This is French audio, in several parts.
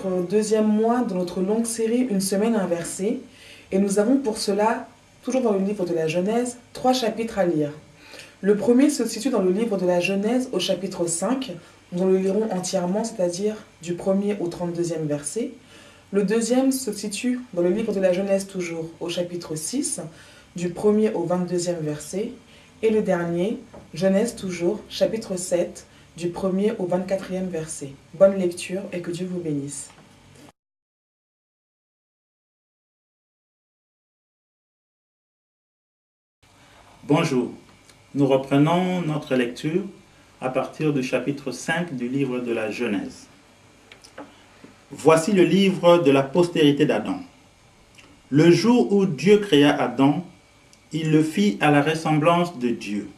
notre deuxième mois de notre longue série Une semaine inversée et nous avons pour cela, toujours dans le livre de la Genèse, 3 chapitres à lire. Le premier se situe dans le livre de la Genèse au chapitre 5, nous le lirons entièrement, c'est-à-dire du 1er au 32e verset. Le deuxième se situe dans le livre de la Genèse toujours au chapitre 6, du 1er au 22e verset. Et le dernier, Genèse toujours, chapitre 7, du 1er au 24e verset. Bonne lecture et que Dieu vous bénisse. Bonjour, nous reprenons notre lecture à partir du chapitre 5 du livre de la Genèse. Voici le livre de la postérité d'Adam. Le jour où Dieu créa Adam, il le fit à la ressemblance de Dieu.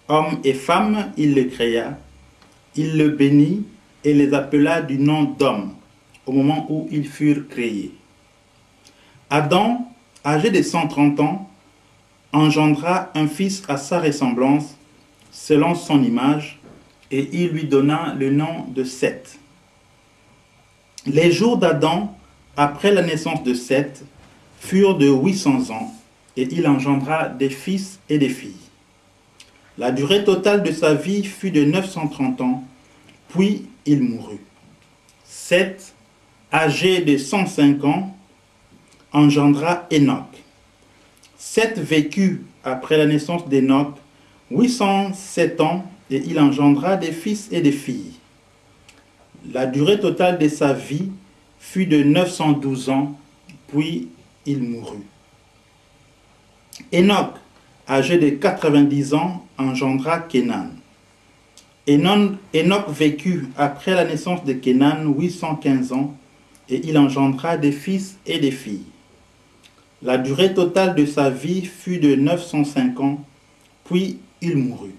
Homme et femme, il les créa, il le bénit et les appela du nom d'homme au moment où ils furent créés. Adam, âgé de 130 ans, engendra un fils à sa ressemblance, selon son image, et il lui donna le nom de Seth. Les jours d'Adam, après la naissance de Seth, furent de 800 ans, et il engendra des fils et des filles. La durée totale de sa vie fut de 930 ans, puis il mourut. Seth, âgé de 105 ans, engendra Enoch. Seth vécut, après la naissance d'Enoch, 807 ans, et il engendra des fils et des filles. La durée totale de sa vie fut de 912 ans, puis il mourut. Enoch, âgé de 90 ans, engendra Kénan. Enoch vécut, après la naissance de Kénan, 815 ans, et il engendra des fils et des filles. La durée totale de sa vie fut de 905 ans, puis il mourut.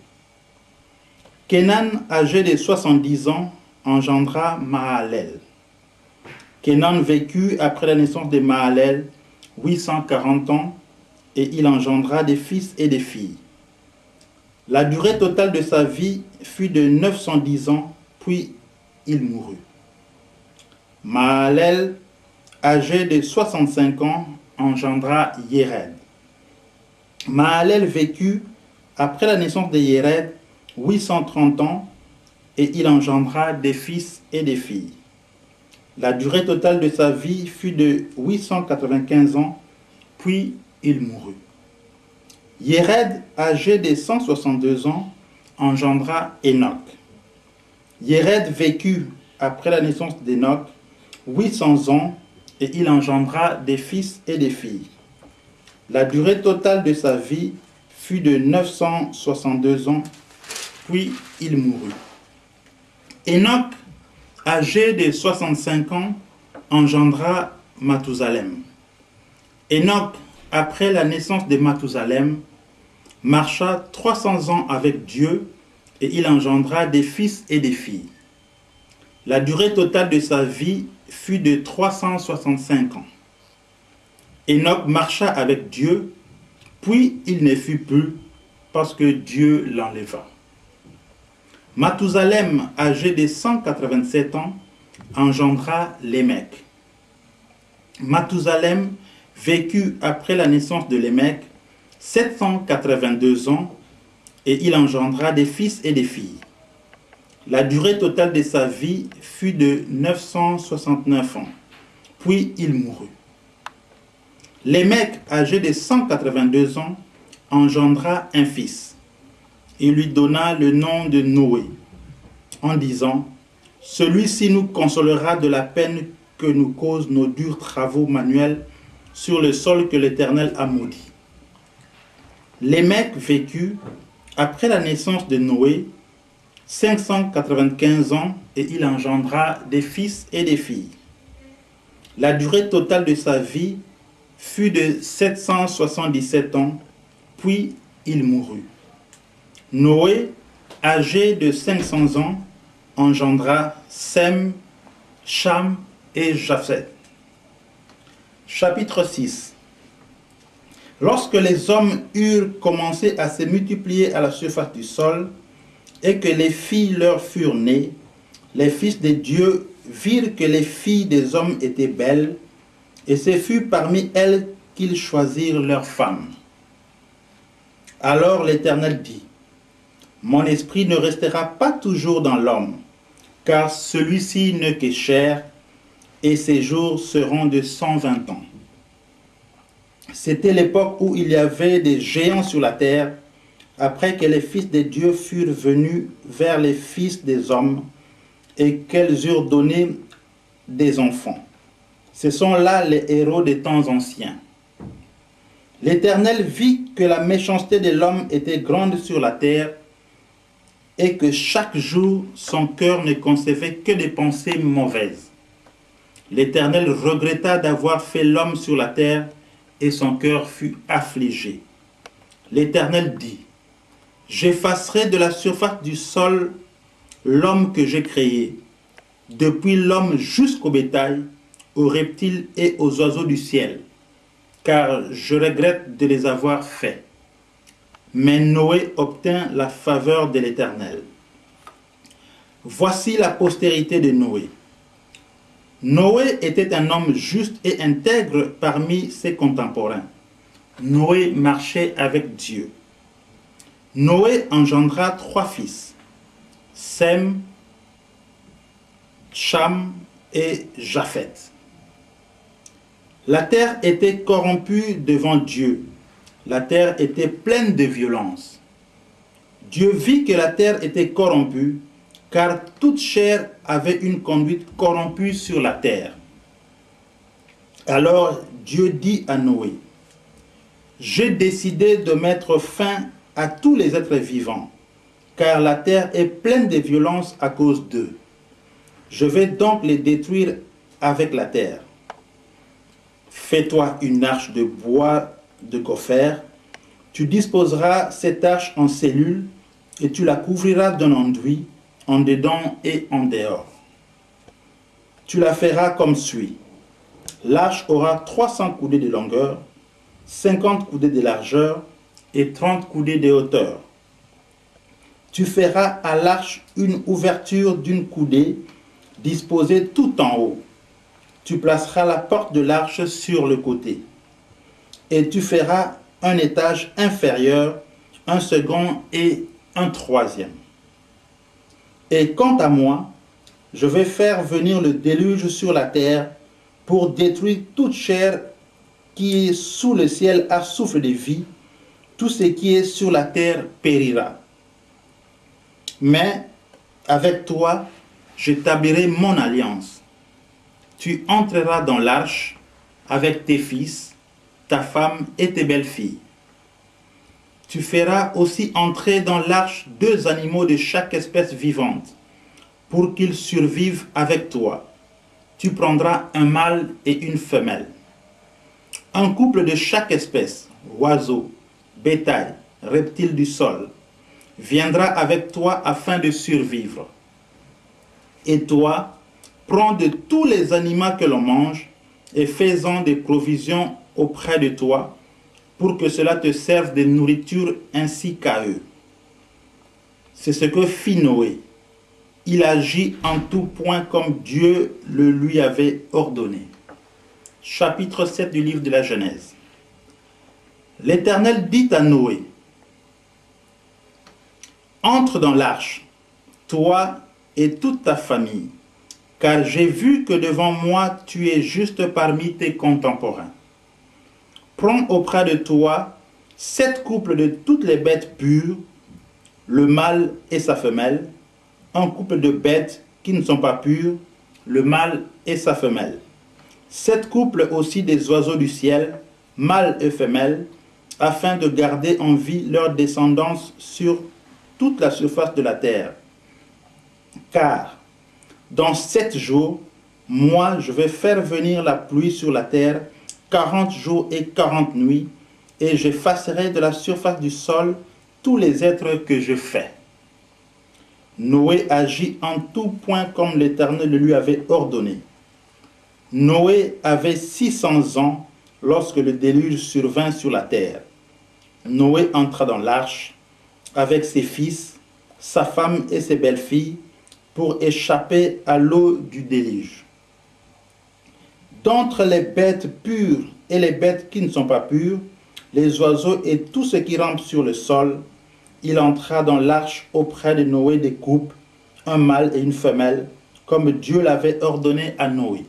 Kénan, âgé de 70 ans, engendra Mahalel. Kénan vécut, après la naissance de Mahalel, 840 ans, et il engendra des fils et des filles. La durée totale de sa vie fut de 910 ans, puis il mourut. Mahalel, âgé de 65 ans, engendra Yéred. Mahalel vécut, après la naissance de Yéred, 830 ans, et il engendra des fils et des filles. La durée totale de sa vie fut de 895 ans, puis il mourut. Yéred, âgé de 162 ans, engendra Enoch. Yéred vécut, après la naissance d'Enoch, 800 ans, et il engendra des fils et des filles. La durée totale de sa vie fut de 962 ans, puis il mourut. Enoch, âgé de 65 ans, engendra Mathusalem. Enoch, après la naissance de Mathusalem, marcha 300 ans avec Dieu et il engendra des fils et des filles. La durée totale de sa vie fut de 365 ans. Enoch marcha avec Dieu, puis il ne fut plus parce que Dieu l'enleva. Mathusalem, âgé de 187 ans, engendra Lémec. Mathusalem vécut, après la naissance de Lémec, 782 ans, et il engendra des fils et des filles. La durée totale de sa vie fut de 969 ans, puis il mourut. Lémec, âgé de 182 ans, engendra un fils. Il lui donna le nom de Noé, en disant « Celui-ci nous consolera de la peine que nous causent nos durs travaux manuels sur le sol que l'Éternel a maudit. » Lémec vécut, après la naissance de Noé, 595 ans, et il engendra des fils et des filles. La durée totale de sa vie fut de 777 ans, puis il mourut. Noé, âgé de 500 ans, engendra Sem, Cham et Japheth. Chapitre 6. Lorsque les hommes eurent commencé à se multiplier à la surface du sol, et que les filles leur furent nées, les fils de Dieu virent que les filles des hommes étaient belles, et ce fut parmi elles qu'ils choisirent leurs femmes. Alors l'Éternel dit, « Mon esprit ne restera pas toujours dans l'homme, car celui-ci n'est que chair, et ses jours seront de 120 ans. » C'était l'époque où il y avait des géants sur la terre, après que les fils des dieux furent venus vers les fils des hommes, et qu'elles eurent donné des enfants. Ce sont là les héros des temps anciens. L'Éternel vit que la méchanceté de l'homme était grande sur la terre, et que chaque jour son cœur ne concevait que des pensées mauvaises. L'Éternel regretta d'avoir fait l'homme sur la terre, et son cœur fut affligé. L'Éternel dit, « J'effacerai de la surface du sol l'homme que j'ai créé, depuis l'homme jusqu'au bétail, aux reptiles et aux oiseaux du ciel, car je regrette de les avoir faits. » Mais Noé obtint la faveur de l'Éternel. Voici la postérité de Noé. Noé était un homme juste et intègre parmi ses contemporains. Noé marchait avec Dieu. Noé engendra 3 fils, Sem, Cham et Japheth. La terre était corrompue devant Dieu. La terre était pleine de violence. Dieu vit que la terre était corrompue, car toute chair avait une conduite corrompue sur la terre. Alors Dieu dit à Noé, « J'ai décidé de mettre fin à tous les êtres vivants, car la terre est pleine de violence à cause d'eux. Je vais donc les détruire avec la terre. Fais-toi une arche de bois de gopher, tu disposeras cette arche en cellules et tu la couvriras d'un enduit en dedans et en dehors. Tu la feras comme suit. L'arche aura 300 coudées de longueur, 50 coudées de largeur et 30 coudées de hauteur. Tu feras à l'arche une ouverture d'une coudée disposée tout en haut. Tu placeras la porte de l'arche sur le côté. Et tu feras un étage inférieur, un second et un troisième. Et quant à moi, je vais faire venir le déluge sur la terre pour détruire toute chair qui est sous le ciel à souffle de vie. Tout ce qui est sur la terre périra. Mais avec toi, j'établirai mon alliance. Tu entreras dans l'arche avec tes fils, ta femme et tes belles-filles. Tu feras aussi entrer dans l'arche 2 animaux de chaque espèce vivante, pour qu'ils survivent avec toi. Tu prendras un mâle et une femelle. Un couple de chaque espèce, oiseaux, bétail, reptiles du sol, viendra avec toi afin de survivre. Et toi, prends de tous les animaux que l'on mange et fais-en des provisions auprès de toi pour que cela te serve de nourriture ainsi qu'à eux. C'est ce que fit Noé. Il agit en tout point comme Dieu le lui avait ordonné. Chapitre 7 du livre de la Genèse. L'Éternel dit à Noé, « Entre dans l'arche, toi et toute ta famille, car j'ai vu que devant moi tu es juste parmi tes contemporains. Prends auprès de toi 7 couples de toutes les bêtes pures, le mâle et sa femelle, un couple de bêtes qui ne sont pas pures, le mâle et sa femelle. 7 couples aussi des oiseaux du ciel, mâles et femelles, afin de garder en vie leur descendance sur toute la surface de la terre. Car dans 7 jours, moi je vais faire venir la pluie sur la terre 40 jours et 40 nuits, et j'effacerai de la surface du sol tous les êtres que je fais. » Noé agit en tout point comme l'Éternel le lui avait ordonné. Noé avait 600 ans lorsque le déluge survint sur la terre. Noé entra dans l'arche avec ses fils, sa femme et ses belles-filles, pour échapper à l'eau du déluge. D'entre les bêtes pures et les bêtes qui ne sont pas pures, les oiseaux et tout ce qui rampe sur le sol, il entra dans l'arche auprès de Noé des couples, un mâle et une femelle, comme Dieu l'avait ordonné à Noé.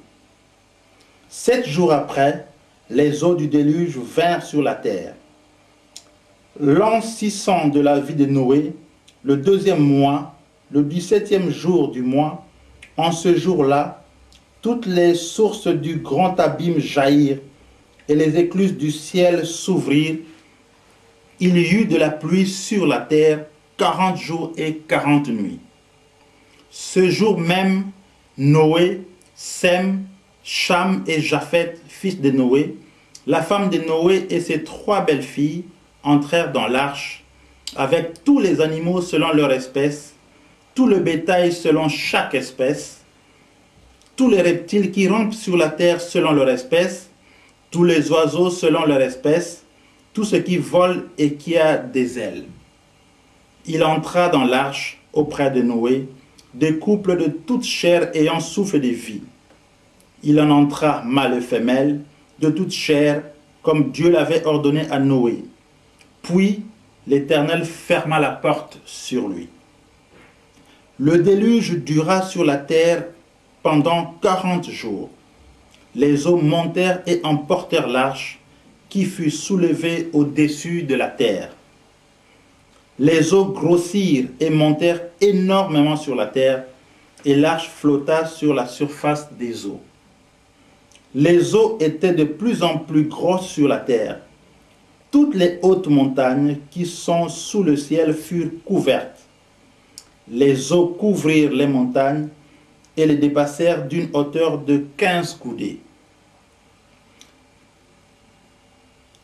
7 jours après, les eaux du déluge vinrent sur la terre. L'an 600 de la vie de Noé, le 2e mois, le 17e jour du mois, en ce jour-là, toutes les sources du grand abîme jaillirent et les écluses du ciel s'ouvrirent. Il y eut de la pluie sur la terre 40 jours et 40 nuits. Ce jour même, Noé, Sem, Cham et Japheth, fils de Noé, la femme de Noé et ses 3 belles-filles entrèrent dans l'arche avec tous les animaux selon leur espèce, tout le bétail selon chaque espèce, tous les reptiles qui rampent sur la terre selon leur espèce, tous les oiseaux selon leur espèce, tout ce qui vole et qui a des ailes. Il entra dans l'arche auprès de Noé, des couples de toute chair ayant souffle de vie. Il en entra mâle et femelle, de toute chair, comme Dieu l'avait ordonné à Noé. Puis l'Éternel ferma la porte sur lui. Le déluge dura sur la terre pendant 40 jours. Les eaux montèrent et emportèrent l'arche, qui fut soulevée au-dessus de la terre. Les eaux grossirent et montèrent énormément sur la terre, et l'arche flotta sur la surface des eaux. Les eaux étaient de plus en plus grosses sur la terre. Toutes les hautes montagnes qui sont sous le ciel furent couvertes. Les eaux couvrirent les montagnes et les dépassèrent d'une hauteur de 15 coudées.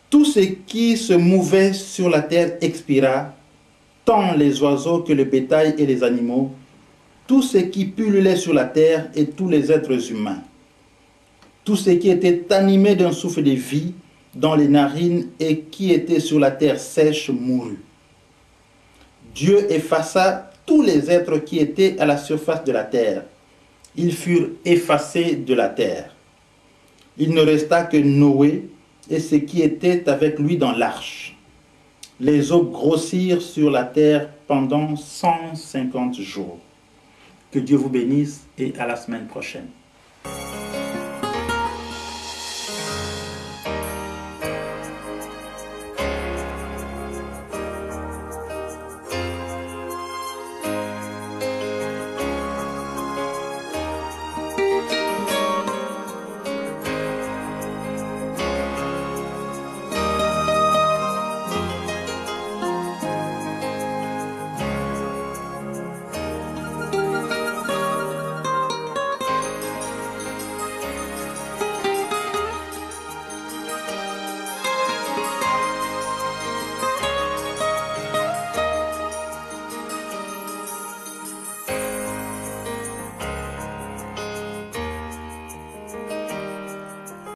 Tout ce qui se mouvait sur la terre expira, tant les oiseaux que le bétail et les animaux, tout ce qui pullulait sur la terre et tous les êtres humains. Tout ce qui était animé d'un souffle de vie dans les narines et qui était sur la terre sèche mourut. Dieu effaça tous les êtres qui étaient à la surface de la terre. Ils furent effacés de la terre. Il ne resta que Noé et ce qui était avec lui dans l'arche. Les eaux grossirent sur la terre pendant 150 jours. Que Dieu vous bénisse et à la semaine prochaine.